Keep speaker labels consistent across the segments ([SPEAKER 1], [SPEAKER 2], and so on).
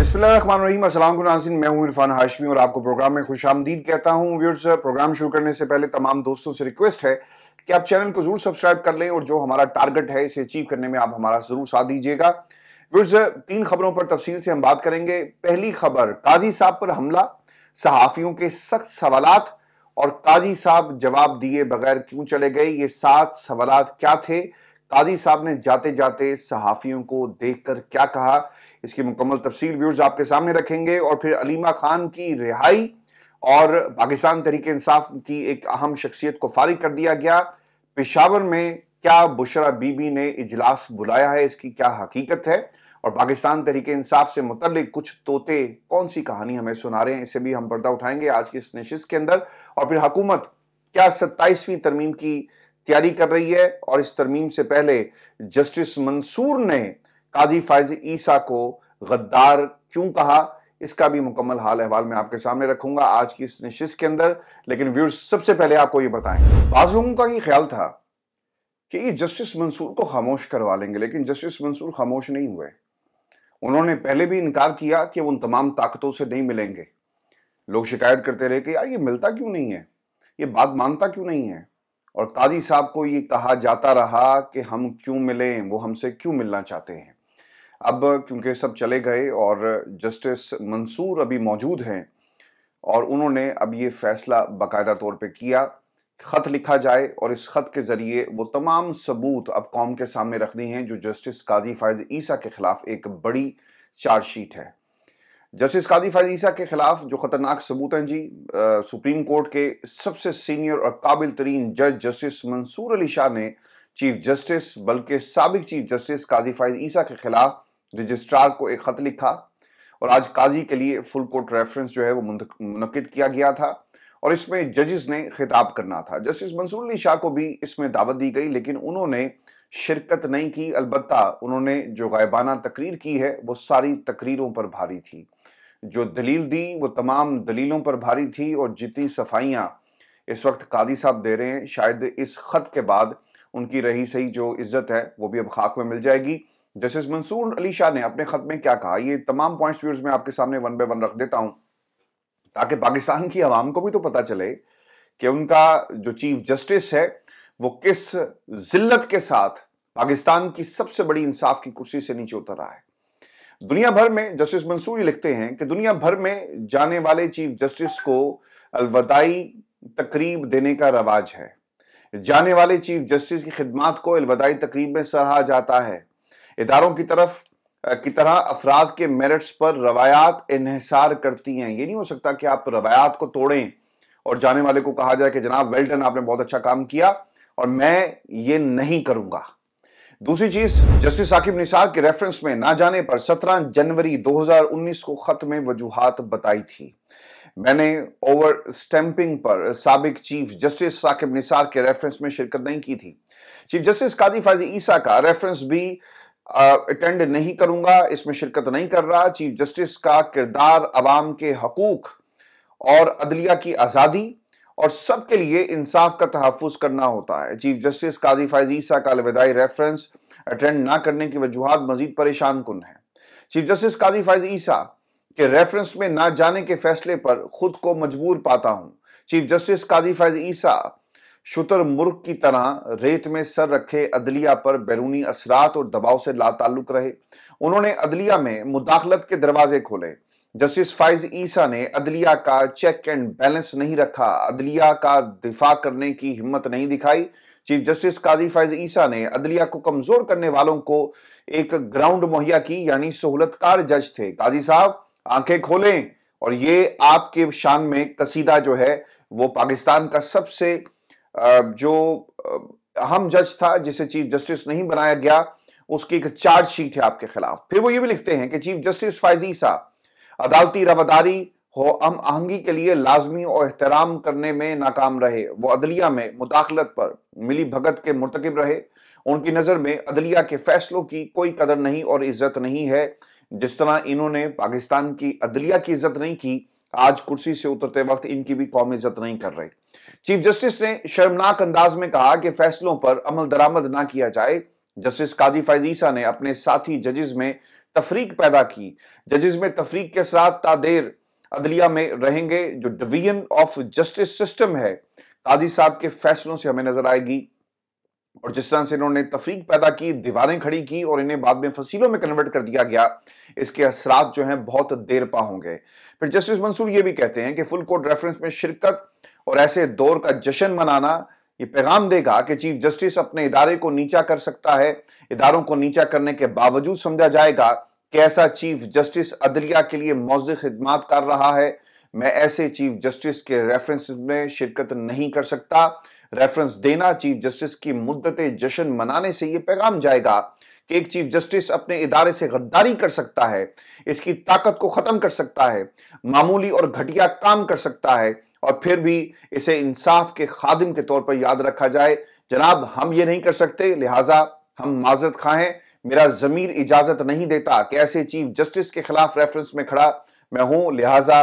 [SPEAKER 1] बिस्मिल्लाहिर्रहमानिर्रहीम। अस्सलाम वालेकुम नाज़रीन, मैं हूं इरफान हाशमी और आपको प्रोग्राम में खुशामदीद कहता हूं। व्यूअर्स, प्रोग्राम शुरू करने से पहले तमाम दोस्तों से रिक्वेस्ट है कि आप चैनल को जरूर सब्सक्राइब कर लें और जो हमारा टारगेट है इसे अचीव करने में आप हमारा जरूर साथ दीजिएगा। व्यूअर्स, 3 खबरों पर तफसील से हम बात करेंगे। पहली खबर, काजी साहब पर हमला, सहाफियों के सख्त सवालात और काजी साहब जवाब दिए बगैर क्यों चले गए। ये 7 सवालात क्या थे, काजी साहब ने जाते जाते सहाफियों को देखकर क्या कहा, इसकी मुकम्मल तफसील व्यूअर्स आपके सामने रखेंगे। और फिर अलीमा खान की रिहाई और पाकिस्तान तहरीक इंसाफ की एक अहम शख्सियत को फारिग कर दिया गया। पेशावर में क्या बुशरा बीबी ने इजलास बुलाया है, इसकी क्या हकीकत है, और पाकिस्तान तहरीक इंसाफ से मुतल्लिक कुछ तोते कौन सी कहानी हमें सुना रहे हैं, इसे भी हम पर्दा उठाएंगे आज की इस नशिस्त के अंदर। और फिर हुकूमत क्या 27वीं तरमीम की तैयारी कर रही है, और इस तरमीम से पहले जस्टिस मंसूर ने काजी फायज ईसा को गद्दार क्यों कहा, इसका भी मुकम्मल हाल अहवाल मैं आपके सामने रखूंगा आज की इस नशिस्त के अंदर। लेकिन व्यूअर्स, सबसे पहले आपको ये बताएं, बाज लोगों का ये ख्याल था कि ये जस्टिस मंसूर को खामोश करवा लेंगे, लेकिन जस्टिस मंसूर खामोश नहीं हुए। उन्होंने पहले भी इनकार किया कि वो उन तमाम ताकतों से नहीं मिलेंगे। लोग शिकायत करते रहे कि यार ये मिलता क्यों नहीं है, ये बात मानता क्यों नहीं है, और काजी साहब को ये कहा जाता रहा कि हम क्यों मिलें, वो हमसे क्यों मिलना चाहते हैं। अब क्योंकि सब चले गए और जस्टिस मंसूर अभी मौजूद हैं और उन्होंने अब ये फैसला बाकायदा तौर पे किया, खत लिखा जाए और इस खत के जरिए वो तमाम सबूत अब कौम के सामने रखनी है जो जस्टिस काजी फायज ईसा के खिलाफ एक बड़ी चार्जशीट है। जस्टिस काजी फायज ईसा के खिलाफ जो खतरनाक सबूत हैं जी, सुप्रीम कोर्ट के सबसे सीनियर और काबिल तरीन जज जस्टिस मंसूर अली शाह ने चीफ जस्टिस बल्कि साबिक चीफ जस्टिस काजी फायज ईसा के खिलाफ रजिस्ट्रार को एक खत लिखा और आज काजी के लिए फुल कोर्ट रेफरेंस जो है वो मुनक्किद किया गया था और इसमें जजेस ने खिताब करना था। जस्टिस मंसूर अली शाह को भी इसमें दावत दी गई, लेकिन उन्होंने शिरकत नहीं की। अलबत्ता उन्होंने जो गायबाना तकरीर की है वो सारी तकरीरों पर भारी थी, जो दलील दी वो तमाम दलीलों पर भारी थी, और जितनी सफाइयाँ इस वक्त काजी साहब दे रहे हैं, शायद इस खत के बाद उनकी रही सही जो इज्जत है वो भी अब खाक में मिल जाएगी। जस्टिस मंसूर अली शाह ने अपने खत में क्या कहा, ये तमाम पॉइंट्स व्यूअर्स मैं आपके सामने वन बाय वन रख देता हूं ताकि पाकिस्तान की आवाम को भी तो पता चले कि उनका जो चीफ जस्टिस है वो किस जिल्लत के साथ पाकिस्तान की सबसे बड़ी इंसाफ की कुर्सी से नीचे उतर रहा है। दुनिया भर में जस्टिस मंसूर लिखते हैं कि दुनिया भर में जाने वाले चीफ जस्टिस को अलविदाई तकरीब देने का रवाज है। जाने वाले चीफ जस्टिस की खिदमात को अलविदाई तकरीब में सराहा जाता है। इदारों की तरह अफराद के मेरिट्स पर रवायात इन्हिसार करती हैं। ये नहीं हो सकता कि आप रवायात को तोड़ें और जाने वाले को कहा जाए कि जनाब वेल डन, आपने बहुत अच्छा काम किया और मैं ये नहीं करूंगा। दूसरी चीज, जस्टिस साकिब निसार के रेफरेंस में ना जाने पर 17 जनवरी 2019 को खत में वजूहात बताई थी। मैंने ओवर स्टैंपिंग पर साबिक चीफ जस्टिस साकिब निसार के रेफरेंस में शिरकत नहीं की थी। चीफ जस्टिस काजी फायज ईसा का रेफरेंस भी अटेंड नहीं करूंगा, इसमें शिरकत नहीं कर रहा। चीफ जस्टिस का किरदार अवाम के हकूक और अदलिया की आज़ादी और सबके लिए इंसाफ का तहफ़्फ़ुज़ करना होता है। चीफ जस्टिस काजी फायज ईसा का अलविदाई रेफरेंस अटेंड ना करने की वजूहात मजीद परेशान कुन है। चीफ जस्टिस काजी फायज ईसा के रेफरेंस में ना जाने के फैसले पर खुद को मजबूर पाता हूं। चीफ जस्टिस काजी फायज ईसा शुतर मुर्ग की तरह रेत में सर रखे अदलिया पर बैरूनी असरात और दबाव से लाताल्लुक रहे। उन्होंने अदलिया में मुदाखलत के दरवाजे खोले। जस्टिस फायज ईसा ने अदलिया का चेक एंड बैलेंस नहीं रखा, अदलिया का दिफा करने की हिम्मत नहीं दिखाई। चीफ जस्टिस काजी फायज ईसा ने अदलिया को कमजोर करने वालों को एक ग्राउंड मुहैया की, यानी सहूलतकार जज थे। काजी साहब आंखें खोलें, और ये आपके शान में कसीदा जो है वो पाकिस्तान का सबसे जो अहम जज था जिसे चीफ जस्टिस नहीं बनाया गया, उसकी एक चार्जशीट है आपके खिलाफ। फिर वो ये भी लिखते हैं कि चीफ जस्टिस फायज ईसा अदालती रवादारी हो हम आहंगी के लिए लाजमी और एहतराम करने में नाकाम रहे। वो अदलिया में मुदाखलत पर मिली भगत के मुर्तकिब रहे। उनकी नजर में अदलिया के फैसलों की कोई कदर नहीं और इज्जत नहीं है। जिस तरह इन्होंने पाकिस्तान की अदलिया की इज्जत नहीं की, आज कुर्सी से उतरते वक्त इनकी भी कौम इज्जत नहीं कर रही। चीफ जस्टिस ने शर्मनाक अंदाज में कहा कि फैसलों पर अमल दरामद ना किया जाए, जस्टिस काजी फैज ईसा ने अपने साथी जजेस में तफरीक पैदा की। जजेस में तफरीक के साथ तादेर अदलिया में रहेंगे। जो डिवीजन ऑफ जस्टिस सिस्टम है काजी साहब के फैसलों से हमें नजर आएगी, और जिस तरह से इन्होंने तफरीक पैदा की, दीवारें खड़ी की और इन्हें बाद में फसीलों में कन्वर्ट कर दिया गया, इसके असरात जो हैं बहुत देर पा होंगे। फिर जस्टिस मंसूर ये भी कहते हैं कि फुल कोर्ट रेफरेंस में शिरकत और ऐसे दौर का जश्न मनाना ये पैगाम देगा कि चीफ जस्टिस अपने इदारे को नीचा कर सकता है। इदारों को नीचा करने के बावजूद समझा जाएगा कि ऐसा चीफ जस्टिस अदलिया के लिए मौजूद खिदमात कर रहा है। मैं ऐसे चीफ जस्टिस के रेफरेंस में शिरकत नहीं कर सकता। रेफरेंस देना चीफ जस्टिस की मुद्दत जश्न मनाने से यह पैगाम जाएगा कि एक चीफ जस्टिस अपने इदारे से गद्दारी कर सकता है, इसकी ताकत को खत्म कर सकता है, मामूली और घटिया काम कर सकता है, और फिर भी इसे इंसाफ के खादिम के तौर पर याद रखा जाए। जनाब, हम ये नहीं कर सकते, लिहाजा हम माजरत खां हैं। मेरा जमीर इजाजत नहीं देता कि ऐसे चीफ जस्टिस के खिलाफ रेफरेंस में खड़ा मैं हूं, लिहाजा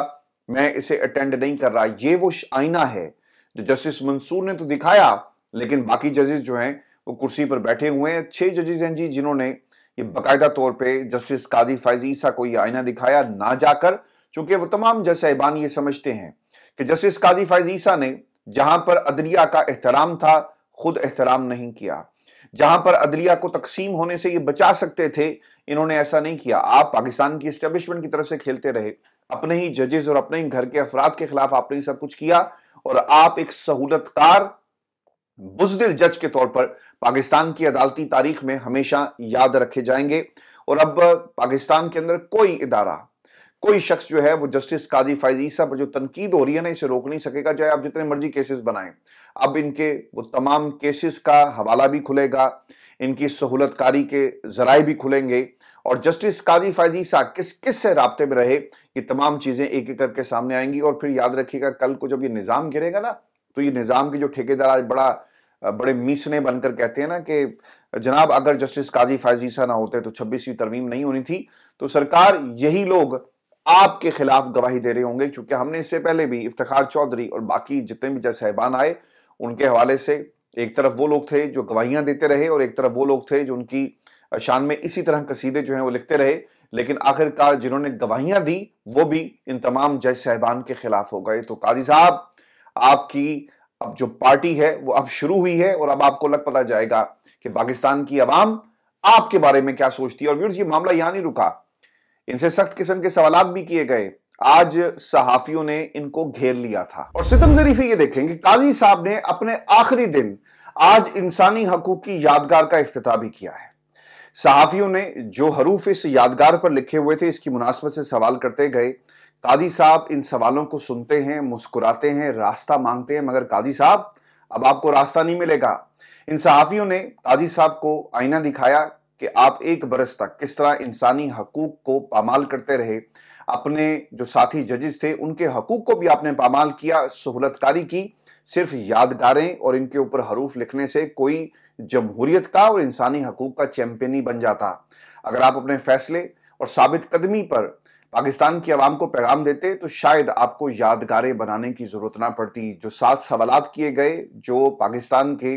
[SPEAKER 1] मैं इसे अटेंड नहीं कर रहा। ये वो आईना है जो जस्टिस मंसूर ने तो दिखाया, लेकिन बाकी जजेस जो हैं वो कुर्सी पर बैठे हुए हैं। 6 जजेस हैं जी जिन्होंने ये बाकायदा तौर पे जस्टिस काजी फैज ईसा को ये आईना दिखाया, ना जाकर, चूंकि वो तमाम जज साहिबान ये समझते हैं कि जस्टिस काजी फैज ईसा ने जहां पर अदलिया का एहतराम था खुद एहतराम नहीं किया। जहां पर अदलिया को तकसीम होने से ये बचा सकते थे, इन्होंने ऐसा नहीं किया। आप पाकिस्तान की एस्टेब्लिशमेंट की तरफ से खेलते रहे, अपने ही जजेस और अपने ही घर के अफराद के खिलाफ आपने सब कुछ किया, और आप एक सहूलतकार बुज़दिल जज के तौर पर पाकिस्तान की अदालती तारीख में हमेशा याद रखे जाएंगे। और अब पाकिस्तान के अंदर कोई इदारा, कोई शख्स जो है वो जस्टिस काजी फैज ईसा पर जो तनकीद हो रही है ना, इसे रोक नहीं सकेगा, चाहे आप जितने मर्जी केसेस बनाएं। अब इनके वो तमाम केसेस का हवाला भी खुलेगा, इनकी सहूलतकारी के जराए भी खुलेंगे, और जस्टिस काजी फैज ईसा किस किस से राब्ते में रहे, ये तमाम चीजें एक एक करके सामने आएंगी। और फिर याद रखिएगा, कल को जब ये निजाम गिरेगा ना, तो ये निजाम के जो ठेकेदार आज बड़े मीसने बनकर कहते हैं ना कि जनाब अगर जस्टिस काजी फैज ईसा ना होते तो 26वीं तरमीम नहीं होनी थी, तो सरकार यही लोग आपके खिलाफ गवाही दे रहे होंगे। क्योंकि हमने इससे पहले भी इफ्तिखार चौधरी और बाकी जितने भी जज साहिबान आए, उनके हवाले से एक तरफ वो लोग थे जो गवाहियां देते रहे, और एक तरफ वो लोग थे जो उनकी शान में इसी तरह कसीदे जो हैं वो लिखते रहे, लेकिन आखिरकार जिन्होंने गवाहियां दी वो भी इन तमाम जज साहिबान के खिलाफ हो गए। तो काजी साहब, आपकी अब जो पार्टी है वो अब शुरू हुई है, और अब आपको लग पता जाएगा कि पाकिस्तान की अवाम आपके बारे में क्या सोचती है। और व्यूअर्स, ये मामला यहां नहीं रुका, इनसे सख्त किस्म के सवालात भी किए गए। आज सहाफियों ने इनको घेर लिया था, और सितम ज़रीफ़ी ये देखेंगे, काजी साहब ने अपने आखिरी दिन आज इंसानी हकूक की यादगार का इफ्तिताह भी किया है। सहाफियों ने जो हरूफ इस यादगार पर लिखे हुए थे, इसकी मुनासबत से सवाल करते गए। काजी साहब इन सवालों को सुनते हैं, मुस्कुराते हैं, रास्ता मांगते हैं, मगर काजी साहब अब आपको रास्ता नहीं मिलेगा। इन सहाफियों ने काजी साहब को आईना दिखाया कि आप एक बरस तक किस तरह इंसानी हकूक को पामाल करते रहे। अपने जो साथी जजेस थे उनके हकूक को भी आपने पामाल किया, सहूलतकारी की। सिर्फ यादगारें और इनके ऊपर हरूफ लिखने से कोई जमहूरियत का और इंसानी हकूक का चैंपियन नहीं बन जाता। अगर आप अपने फैसले और साबित कदमी पर पाकिस्तान की आवाम को पैगाम देते तो शायद आपको यादगारें बनाने की जरूरत ना पड़ती। जो 7 सवालात किए गए, जो पाकिस्तान के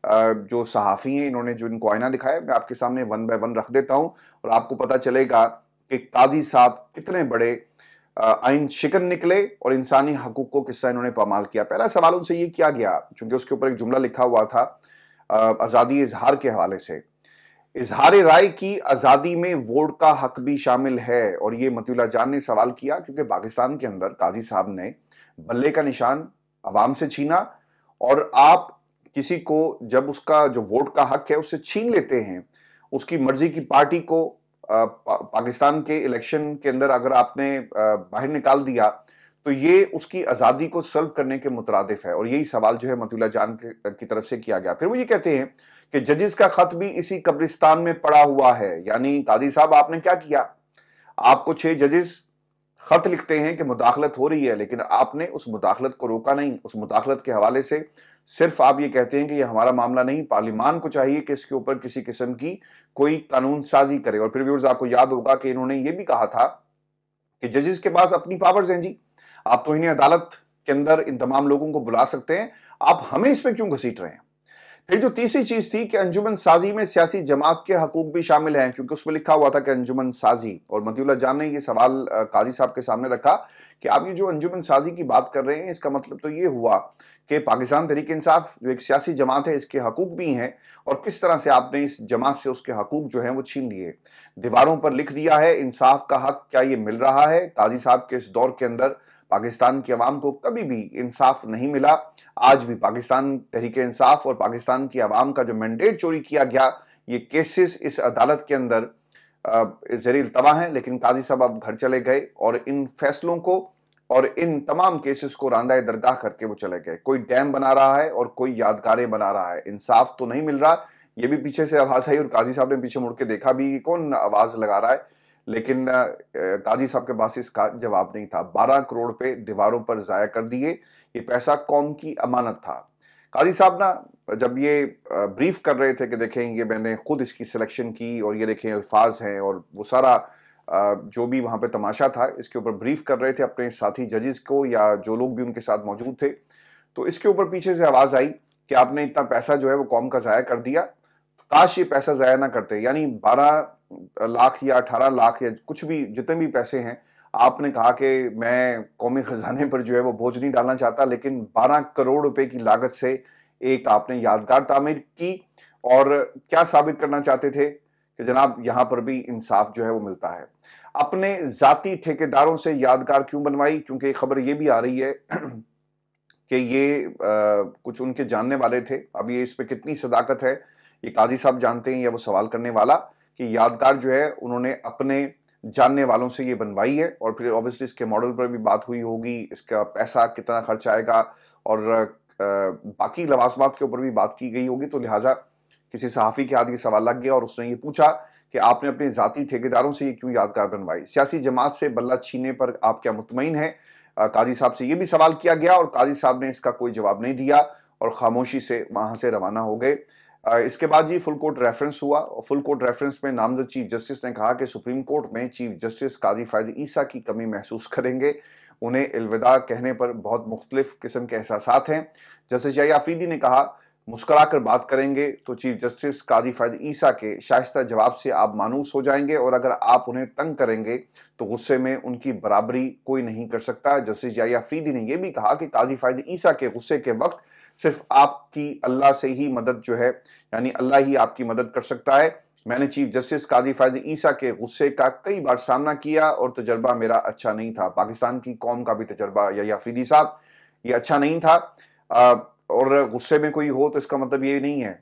[SPEAKER 1] जो सहाफ़ी हैं, इन्होंने जो इनको आईना दिखाया, मैं आपके सामने वन बाय वन रख देता हूं, और आपको पता चलेगा कि काजी साहब कितने बड़े आइन शिकन निकले और इंसानी हकूक को किस तरह इन्होंने पामाल किया। पहला सवाल उनसे ये किया गया, चूंकि उसके ऊपर एक जुमला लिखा हुआ था आज़ादी इजहार के हवाले से, इजहार राय की आज़ादी में वोट का हक भी शामिल है। और ये मतीउल्लाह जान ने सवाल किया, क्योंकि पाकिस्तान के अंदर काजी साहब ने बल्ले का निशान अवाम से छीना, और आप किसी को जब उसका जो वोट का हक है उससे छीन लेते हैं, उसकी मर्जी की पार्टी को पाकिस्तान के इलेक्शन के अंदर अगर आपने बाहर निकाल दिया, तो ये उसकी आज़ादी को सल्ब करने के मुतरादिफ है। और यही सवाल जो है मतीउल्लाह जान की तरफ से किया गया। फिर वो ये कहते हैं कि जजेस का खत भी इसी कब्रिस्तान में पड़ा हुआ है। यानी काजी साहब, आपने क्या किया? आपको 6 जजेस खत लिखते हैं कि मुदाखलत हो रही है, लेकिन आपने उस मुदाखलत को रोका नहीं। उस मुदाखलत के हवाले से सिर्फ आप ये कहते हैं कि ये हमारा मामला नहीं, पार्लिमान को चाहिए कि इसके ऊपर किसी किस्म की कोई कानून साजी करे। और फिर व्यूअर्स, आपको याद होगा कि इन्होंने ये भी कहा था कि जजेस के पास अपनी पावर्स हैं जी, आप तो इन्हें अदालत के अंदर इन तमाम लोगों को बुला सकते हैं, आप हमें इस पर क्यों घसीट रहे हैं? फिर जो तीसरी चीज थी कि अंजुमन साजी में सियासी जमात के हकूक भी शामिल हैं, क्योंकि उसमें लिखा हुआ था कि अंजुमन साजी, और मतीउल्लाह जान ने ये सवाल काजी साहब के सामने रखा कि आप ये जो अंजुमन साजी की बात कर रहे हैं, इसका मतलब तो ये हुआ कि पाकिस्तान तहरीक इंसाफ जो एक सियासी जमात है, इसके हकूक भी हैं, और किस तरह से आपने इस जमात से उसके हकूक जो हैं वो छीन लिए, दीवारों पर लिख दिया है, इंसाफ का हक क्या ये मिल रहा है? काजी साहब के इस दौर के अंदर पाकिस्तान की आवाम को कभी भी इंसाफ नहीं मिला। आज भी पाकिस्तान तहरीक इंसाफ और पाकिस्तान की आवाम का जो मैंडेट चोरी किया गया, ये केसेस इस अदालत के अंदर ज़रील तवा हैं, लेकिन काजी साहब अब घर चले गए और इन फैसलों को और इन तमाम केसेस को रांदा दरगाह करके वो चले गए। कोई डैम बना रहा है और कोई यादगारें बना रहा है, इंसाफ तो नहीं मिल रहा। ये भी पीछे से आवाज आई और काजी साहब ने पीछे मुड़ के देखा भी कि कौन आवाज लगा रहा है, लेकिन काजी साहब के पास इसका जवाब नहीं था। 12 करोड़ पे दीवारों पर जाया कर दिए, ये पैसा कौम की अमानत था। काजी साहब ना जब ये ब्रीफ कर रहे थे कि देखें ये मैंने खुद इसकी सिलेक्शन की और ये देखें अल्फाज हैं और वो सारा जो भी वहाँ पे तमाशा था, इसके ऊपर ब्रीफ कर रहे थे अपने साथी जजेस को या जो लोग भी उनके साथ मौजूद थे, तो इसके ऊपर पीछे से आवाज़ आई कि आपने इतना पैसा जो है वो कौम का ज़ाया कर दिया, काश ये पैसा ज़ाया ना करते। यानी 12 लाख या 18 लाख या कुछ भी जितने भी पैसे हैं, आपने कहा कि मैं कौमी खजाने पर जो है वो बोझ नहीं डालना चाहता, लेकिन 12 करोड़ रुपए की लागत से एक आपने यादगार तामीर की, और क्या साबित करना चाहते थे कि जनाब यहां पर भी इंसाफ जो है वो मिलता है। अपने जाती ठेकेदारों से यादगार क्यों बनवाई? क्योंकि खबर ये भी आ रही है कि ये कुछ उनके जानने वाले थे। अब ये इस पे कितनी सदाकत है ये काजी साहब जानते हैं या वो सवाल करने वाला, कि यादगार जो है उन्होंने अपने जानने वालों से ये बनवाई है, और फिर ऑब्वियसली इसके मॉडल पर भी बात हुई होगी, इसका पैसा कितना खर्च आएगा और बाकी लवाजमात के ऊपर भी बात की गई होगी। तो लिहाजा किसी सहाफ़ी के हाथ ये सवाल लग गया और उसने ये पूछा कि आपने अपने ज़ाती ठेकेदारों से ये क्यों यादगार बनवाई? सियासी जमात से बल्ला छीनने पर आप क्या मुतमईन हैं? काजी साहब से ये भी सवाल किया गया और काजी साहब ने इसका कोई जवाब नहीं दिया और खामोशी से वहाँ से रवाना हो गए। इसके बाद जी फुल कोर्ट रेफरेंस हुआ, और फुल कोर्ट रेफरेंस में नामजद चीफ जस्टिस ने कहा कि सुप्रीम कोर्ट में चीफ जस्टिस काजी फ़ायज़ ईसा की कमी महसूस करेंगे, उन्हें अलविदा कहने पर बहुत मुख्तलिफ किस्म के एहसासात हैं। जस्टिस याह्या अफरीदी ने कहा मुस्कुराकर बात करेंगे तो चीफ जस्टिस काजी फ़ायज़ ईसा के शाइस्ता जवाब से आप मानूस हो जाएंगे, और अगर आप उन्हें तंग करेंगे तो गुस्से में उनकी बराबरी कोई नहीं कर सकता। जस्टिस याह्या अफरीदी ने यह भी कहा कि काजी फ़ायज़ ईसा के गुस्से के वक्त सिर्फ आपकी अल्लाह से ही मदद जो है, यानी अल्लाह ही आपकी मदद कर सकता है। मैंने चीफ जस्टिस काजी फ़ायज़ ईसा के गुस्से का कई बार सामना किया और तजर्बा मेरा अच्छा नहीं था। पाकिस्तान की कौम का भी तजर्बा याह्या अफरीदी साहब ये अच्छा नहीं था। और गुस्से में कोई हो तो इसका मतलब ये नहीं है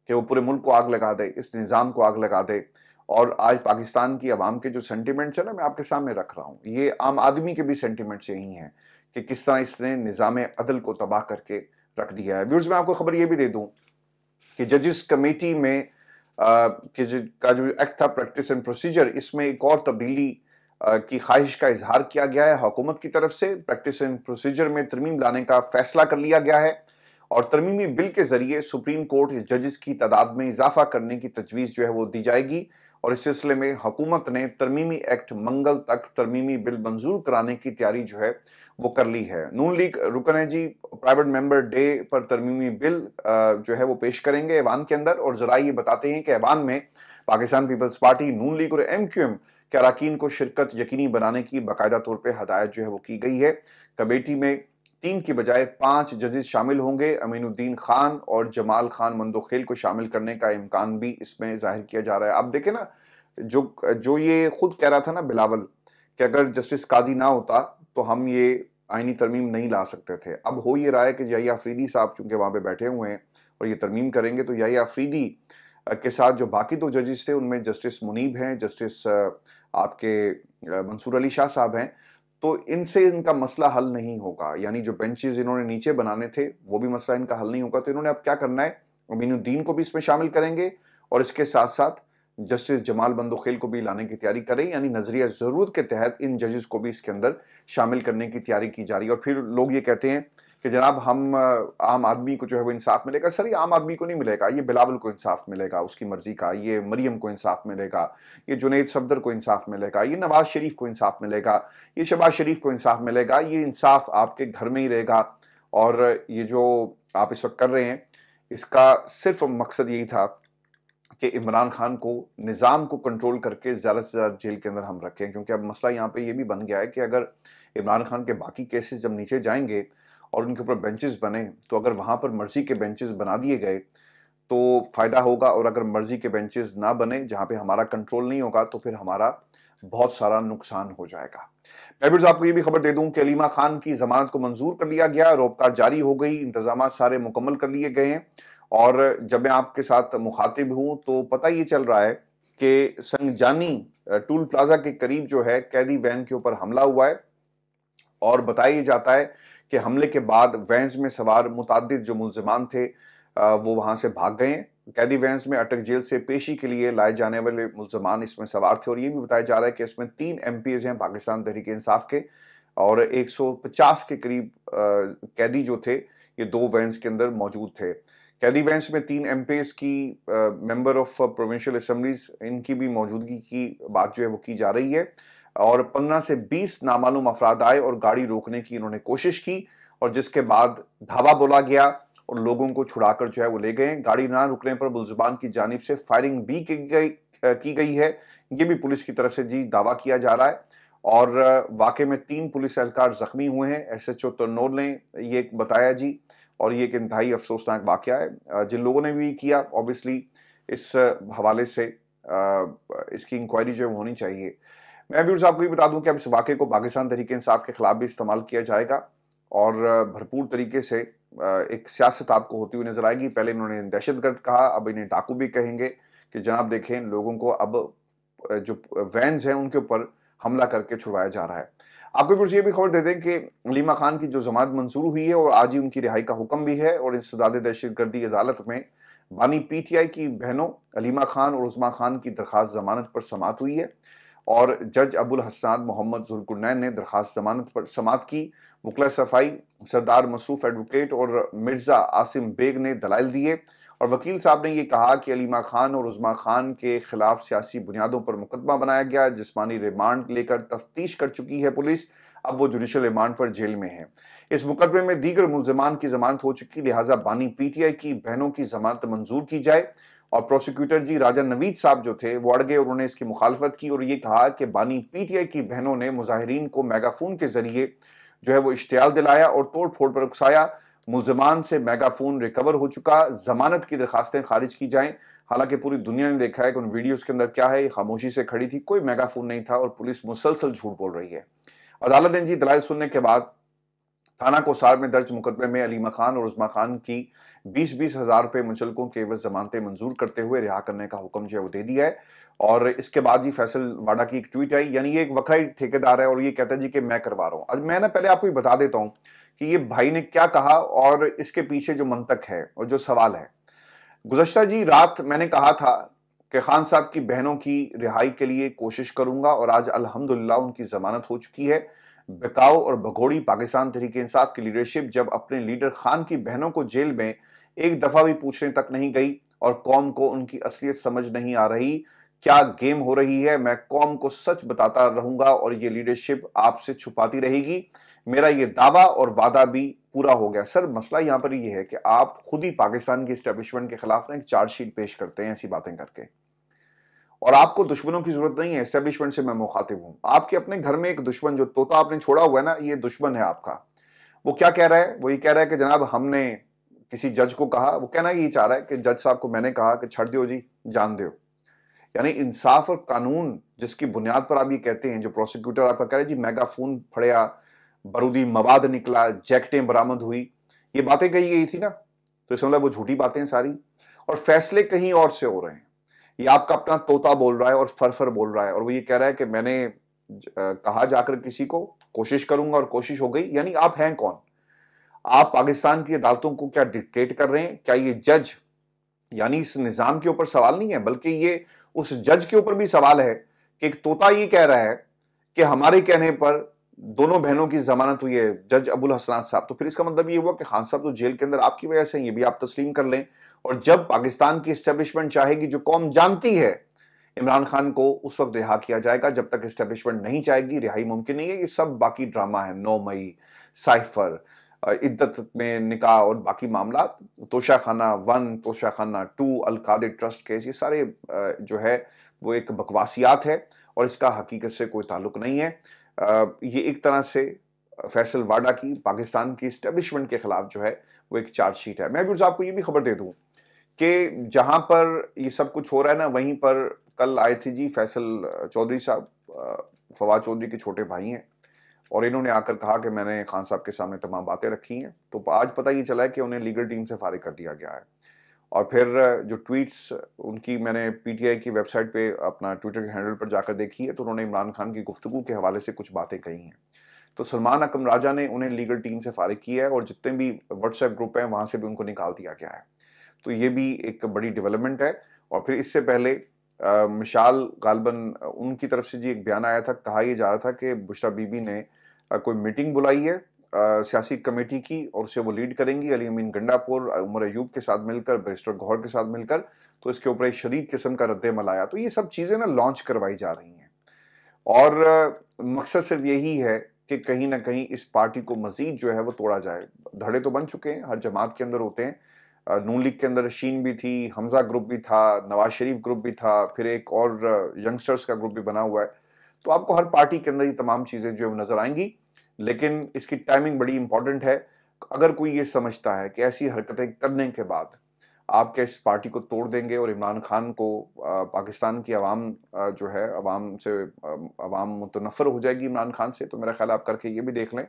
[SPEAKER 1] कि वो पूरे मुल्क को आग लगा दे, इस निज़ाम को आग लगा दे। और आज पाकिस्तान की आवाम के जो सेंटिमेंट्स है ना, मैं आपके सामने रख रहा हूँ, ये आम आदमी के भी सेंटिमेंट्स यही हैं कि किस तरह इसने निज़ाम अदल को तबाह करके रख दिया है। व्यूअर्स, मैं आपको खबर ये भी दे दूं कि जजेस कमेटी में का जो एक्ट था प्रैक्टिस एंड प्रोसीजर, इसमें एक और तब्दीली की ख्वाहिश का इजहार किया गया है हुकूमत की तरफ से। प्रैक्टिस एंड प्रोसीजर में तरमीम लाने का फैसला कर लिया गया है और तरमीमी बिल के जरिए सुप्रीम कोर्ट जजेस की तादाद में इजाफा करने की तजवीज़ जो है वो दी जाएगी, और इस सिलसिले में हुकूमत ने तरमीमी एक्ट मंगल तक तरमीमी बिल मंजूर कराने की तैयारी जो है वो कर ली है। नून लीग रुकन है जी प्राइवेट मेंबर डे पर तरमीमी बिल जो है वो पेश करेंगे ऐवान के अंदर, और जरा ये बताते हैं कि ऐवान में पाकिस्तान पीपल्स पार्टी, नून लीग और MQM के अरकान को शिरकत यकीनी बनाने की बाकायदा तौर पर हदायत जो है वो की गई है। कमेटी में 3 की बजाय 5 जजेस शामिल होंगे। अमीनुद्दीन खान और जमाल खान मंदोखेल को शामिल करने का इम्कान भी इसमें जाहिर किया जा रहा है। अब देखें ना, जो ये खुद कह रहा था ना बिलावल कि अगर जस्टिस काजी ना होता तो हम ये आईनी तरमीम नहीं ला सकते थे, अब हो ये रहा है कि याह्या अफरीदी साहब चूंकि वहाँ पे बैठे हुए हैं और ये तरमीम करेंगे, तो याह्या अफरीदी के साथ जो बाकी 2 जजेस थे उनमें जस्टिस मुनीब हैं, जस्टिस आपके मंसूर अली शाह साहब हैं, तो इनसे इनका मसला हल नहीं होगा। यानी जो बेंचेस इन्होंने नीचे बनाने थे वो भी मसला इनका हल नहीं होगा। तो इन्होंने अब क्या करना है, अमीनुद्दीन को भी इसमें शामिल करेंगे और इसके साथ साथ जस्टिस जमाल बंदोखेल को भी लाने की तैयारी करें। यानी नजरिया जरूरत के तहत इन जजेस को भी इसके अंदर शामिल करने की तैयारी की जा रही है। और फिर लोग ये कहते हैं कि जनाब हम आम आदमी को जो है वो इंसाफ मिलेगा। सर, ये आम आदमी को नहीं मिलेगा, ये बिलावल को इंसाफ मिलेगा उसकी मर्जी का, ये मरियम को इंसाफ मिलेगा, ये जुनैद सफदर को इंसाफ मिलेगा, ये नवाज शरीफ को इंसाफ मिलेगा, ये शहबाज शरीफ को इंसाफ मिलेगा। ये इंसाफ आपके घर में ही रहेगा। और ये जो आप इस वक्त कर रहे हैं इसका सिर्फ मकसद यही था कि इमरान खान को, निज़ाम को कंट्रोल करके ज़्यादा से ज़्यादा जेल के अंदर हम रखें, क्योंकि अब मसला यहाँ पे ये भी बन गया है कि अगर इमरान खान के बाकी केसेस जब नीचे जाएंगे और उनके ऊपर बेंचेस बने, तो अगर वहाँ पर मर्जी के बेंचेस बना दिए गए तो फ़ायदा होगा, और अगर मर्जी के बेंचेस ना बने जहाँ पे हमारा कंट्रोल नहीं होगा तो फिर हमारा बहुत सारा नुकसान हो जाएगा। मैं फिर आपको ये भी खबर दे दूं कि अलीमा खान की जमानत को मंजूर कर लिया गया, रोबता जारी हो गई, इंतजाम सारे मुकम्मल कर लिए गए हैं। और जब मैं आपके साथ मुखातिब हूं तो पता ये चल रहा है कि संजानी टूल प्लाजा के करीब जो है कैदी वैन के ऊपर हमला हुआ है, और बताया जाता है कि हमले के बाद वैन में सवार मुतादिद जो मुलजमान थे वो वहां से भाग गए हैं। कैदी वैन में अटक जेल से पेशी के लिए लाए जाने वाले मुलजमान इसमें सवार थे, और ये भी बताया जा रहा है कि इसमें 3 MPs हैं पाकिस्तान तहरीक इंसाफ के, और 150 के करीब कैदी जो थे ये 2 वैन्स के अंदर मौजूद थे। कैदी वैन्स में 3 MPs की मेंबर ऑफ प्रोविंशियल असम्बलीज, इनकी भी मौजूदगी की बात जो है वो की जा रही है, और 15 से 20 नामालूम अफराद आए और गाड़ी रोकने की इन्होंने कोशिश की, और जिसके बाद धावा बोला गया और लोगों को छुड़ाकर जो है वो ले गए। गाड़ी ना रुकने पर मुलजमान की जानिब से फायरिंग भी की गई है, ये भी पुलिस की तरफ से जी दावा किया जा रहा है। और वाकई में 3 पुलिस एहलकार जख्मी हुए हैं, SHO तन्नौर ने ये बताया जी, और ये एक इंतहाई अफसोसनाक वाकया है। जिन लोगों ने भी किया, ऑब्वियसली इस हवाले से इसकी इंक्वायरी जो है होनी चाहिए। मैं व्यूअर्स आपको ये बता दूं कि अब इस वाकये को पाकिस्तान तहरीक इंसाफ के खिलाफ भी इस्तेमाल किया जाएगा, और भरपूर तरीके से एक सियासत आपको होती हुई नजर आएगी। पहले इन्होंने दहशतगर्द कहा, अब इन्हें डाकू भी कहेंगे कि जनाब देखें, लोगों को अब जो वैन्स हैं उनके ऊपर हमला करके छुड़वाया जा रहा है। आपको व्यूअर्स ये भी खबर दे दें कि अलीमा खान की जो जमानत मंजूर हुई है और आज ही उनकी रिहाई का हुक्म भी है, और इंसदाद दहशतगर्दी अदालत में बानी PTI की बहनों अलीमा खान और उस्मा खान की दरखास्त जमानत पर समाअत हुई है, और जज अबुल हसनात मोहम्मद जुल्कुरनैन ने दरखास्त जमानत पर समाअत की। वकला सफाई सरदार मसरूफ एडवोकेट और मिर्जा आसिम बेग ने दलाइल दिए, और वकील साहब ने यह कहा कि अलीमा खान और उस्मा खान के खिलाफ सियासी बुनियादों पर मुकदमा बनाया गया, जिस्मानी रिमांड लेकर तफ्तीश कर चुकी है पुलिस, अब वो जुडिशल रिमांड पर जेल में है। इस मुकदमे में दीगर मुलजमान की जमानत हो चुकी, लिहाजा बानी PTI की बहनों की जमानत मंजूर की जाए। और प्रोसिक्यूटर जी राजा नवीद साहब जो थे वो अड़ गए, उन्होंने इसकी मुखालफत की और ये कहा कि बानी PTI की बहनों ने मुजाहिरीन को मेगाफोन के जरिए जो है वो इश्तियाल दिलाया और तोड़ फोड़ पर उकसाया। मुलजमान से मेगाफोन रिकवर हो चुका, जमानत की दरखास्तें खारिज की जाएं। हालांकि पूरी दुनिया ने देखा है कि उन वीडियोस के अंदर क्या है, ये खामोशी से खड़ी थी, कोई मेगाफोन नहीं था, और पुलिस मुसलसल झूठ बोल रही है। अदालत ने जी दलाइल सुनने के बाद थाना कोसार में दर्ज मुकदमे में अलीमा खान और उस्मा खान की 20-20 हजार रुपए मुंचलकों के एवज जमानतें मंजूर करते हुए रिहा करने का हुक्म जो है वो दे दिया है। और इसके बाद ही फैसल वाडा की एक ट्वीट आई, यानी ये एक वक्रा ठेकेदार है और ये कहता है जी कि मैं करवा रहा हूं। अब मैं ना पहले आपको ये बता देता हूं कि ये भाई ने क्या कहा और इसके पीछे जो मंतक है और जो सवाल है। गुज़श्ता जी रात मैंने कहा था कि खान साहब की बहनों की रिहाई के लिए कोशिश करूंगा, और आज अल्हम्दुलिल्लाह उनकी जमानत हो चुकी है। बिकाऊ और भगोड़ी पाकिस्तान तहरीक इंसाफ की लीडरशिप जब अपने लीडर खान की बहनों को जेल में एक दफा भी पूछने तक नहीं गई, और कौम को उनकी असलियत समझ नहीं आ रही, क्या गेम हो रही है। मैं कौम को सच बताता रहूंगा और ये लीडरशिप आपसे छुपाती रहेगी। मेरा ये दावा और वादा भी पूरा हो गया। सर मसला यहाँ पर ये है कि आप खुद ही पाकिस्तान की एस्टेब्लिशमेंट के खिलाफ ना एक चार्जशीट पेश करते हैं ऐसी बातें करके, और आपको दुश्मनों की जरूरत नहीं है। एस्टेब्लिशमेंट से मैं मुखातिब हूं। आपके अपने घर में एक दुश्मन जो तोता आपने छोड़ा हुआ है ना, ये दुश्मन है आपका। वो क्या कह रहा है, वो ये कह रहा है कि जनाब हमने किसी जज को कहा, वो कहना ये चाह रहा है कि जज साहब को मैंने कहा कि छड़ दो जी, जान दो। यानी इंसाफ और कानून जिसकी बुनियाद पर आप ये कहते हैं, जो प्रोसिक्यूटर आपका कह रहा है जी मेगाफोन फड़िया, बारूदी मवाद निकला, जैकेटें बरामद हुई, ये बातें कही गई थी ना, तो इसमें मतलब वो झूठी बातें सारी, और फैसले कहीं और से हो रहे हैं। ये आपका अपना तोता बोल रहा है और फरफर बोल रहा है, और वो ये कह रहा है कि मैंने कहा जाकर किसी को, कोशिश करूंगा और कोशिश हो गई। यानी आप हैं कौन? आप पाकिस्तान की अदालतों को क्या डिक्टेट कर रहे हैं? क्या ये जज, यानी इस निजाम के ऊपर सवाल नहीं है, बल्कि ये उस जज के ऊपर भी सवाल है कि एक तोता ये कह रहा है कि हमारे कहने पर दोनों बहनों की जमानत हुई है, जज अबुल हसनात साहब। तो फिर इसका मतलब ये हुआ कि खान साहब तो जेल के अंदर आपकी वजह से, ये भी आप तस्लीम कर लें। और जब पाकिस्तान की एस्टेब्लिशमेंट चाहेगी, जो कौम जानती है इमरान खान को, उस वक्त रिहा किया जाएगा। जब तक एस्टेब्लिशमेंट नहीं चाहेगी, रिहाई मुमकिन नहीं है। ये सब बाकी ड्रामा है। 9 मई, साइफर, इद्दत में निकाह और बाकी मामला, तोशाखाना 1, तोशाखाना 2, अल-कादिर ट्रस्ट केस, ये सारे जो है वो एक बकवासियात है और इसका हकीकत से कोई ताल्लुक नहीं है। ये एक तरह से फैसल वाडा की पाकिस्तान की एस्टेब्लिशमेंट के खिलाफ जो है वो एक चार्जशीट है। मैं भी आपको ये भी खबर दे दूं कि जहां पर ये सब कुछ हो रहा है ना, वहीं पर कल आए थे जी फैसल चौधरी साहब, फवाद चौधरी के छोटे भाई हैं, और इन्होंने आकर कहा कि मैंने खान साहब के सामने तमाम बातें रखी हैं। तो आज पता ये चला है कि उन्हें लीगल टीम से फारिग कर दिया गया है। और फिर जो ट्वीट्स उनकी मैंने पीटीआई की वेबसाइट पे अपना ट्विटर के हैंडल पर जाकर देखी है, तो उन्होंने इमरान खान की गुफ्तगू के हवाले से कुछ बातें कही हैं। तो सलमान अकरम राजा ने उन्हें लीगल टीम से फारिग किया है और जितने भी व्हाट्सएप ग्रुप हैं वहां से भी उनको निकाल दिया गया है। तो ये भी एक बड़ी डेवलपमेंट है। और फिर इससे पहले मिशाल गालबन उनकी तरफ से जी एक बयान आया था, कहा यह जा रहा था कि बुशरा बीबी ने कोई मीटिंग बुलाई है सियासी कमेटी की और उसे वो लीड करेंगी अली अमीन गंडापुर, उमर अयूब के साथ मिलकर, बैरिस्टर गौहर के साथ मिलकर। तो इसके ऊपर एक शदीद किस्म का रद्द-ए-अमल आया। तो ये सब चीजें ना लॉन्च करवाई जा रही हैं और मकसद सिर्फ यही है कि कहीं ना कहीं इस पार्टी को मजीद जो है वो तोड़ा जाए। धड़े तो बन चुके हैं, हर जमात के अंदर होते हैं। नून लीग के अंदर शीन भी थी, हमजा ग्रुप भी था, नवाज शरीफ ग्रुप भी था, फिर एक और यंगस्टर्स का ग्रुप भी बना हुआ है। तो आपको हर पार्टी के अंदर ये तमाम चीजें जो है नजर आएंगी, लेकिन इसकी टाइमिंग बड़ी इंपॉर्टेंट है। अगर कोई ये समझता है कि ऐसी हरकतें करने के बाद आप क्या इस पार्टी को तोड़ देंगे और इमरान खान को पाकिस्तान की आवाम जो है आवाम मुतनफ़र हो जाएगी इमरान खान से, तो मेरा ख्याल आप करके ये भी देख लें,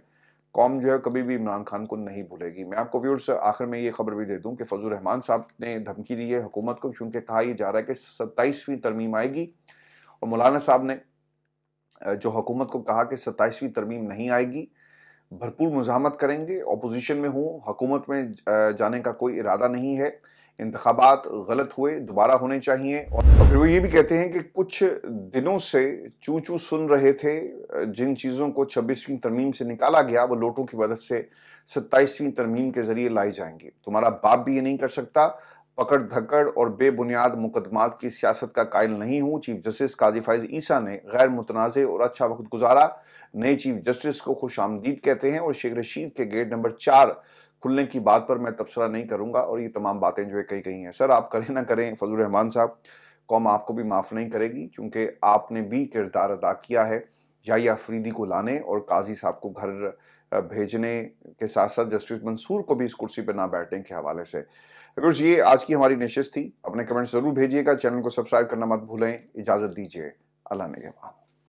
[SPEAKER 1] कौम जो है कभी भी इमरान खान को नहीं भूलेगी। मैं आपको व्यूअर्स आखिर में ये खबर भी दे दूं कि फजल रहमान साहब ने धमकी दी है हुकूमत को, क्योंकि कहा यह जा रहा है कि 27वीं तरमीम आएगी और मौलाना साहब ने जो हुकूमत को कहा कि 27वीं तरमीम नहीं आएगी, भरपूर मुज़ाहमत करेंगे, ऑपोजिशन में हूँ, हुकूमत में जाने का कोई इरादा नहीं है, इंतखाबात गलत हुए, दोबारा होने चाहिए। और फिर वो ये भी कहते हैं कि कुछ दिनों से चू चू सुन रहे थे, जिन चीज़ों को 26वीं तरमीम से निकाला गया वो लोटों की मदद से 27वीं तरमीम के जरिए लाई जाएंगी। तुम्हारा बाप भी ये नहीं कर सकता। पकड़ धकड़ और बेबुनियाद मुकदमात की सियासत का कायल नहीं हूँ। चीफ जस्टिस काजी फाइज ईसा ने गैर मुतनाज़े और अच्छा वक्त गुजारा। नए चीफ जस्टिस को खुश आमदीद कहते हैं और शेख रशीद के गेट नंबर 4 खुलने की बात पर मैं तबसरा नहीं करूंगा। और ये तमाम बातें जो है कही गई हैं। सर आप करें ना करें फजल रहमान साहब, कौम आपको भी माफ़ नहीं करेगी, क्योंकि आपने भी किरदार अदा किया है याहिया अफरीदी को लाने और काजी साहब को घर भेजने के साथ साथ जस्टिस मंसूर को भी इस कुर्सी पर ना बैठने के हवाले से। व्यूअर्स, ये आज की हमारी नशिस्त थी। अपने कमेंट्स जरूर भेजिएगा, चैनल को सब्सक्राइब करना मत भूलें। इजाज़त दीजिए, अल्लाह निगहबान।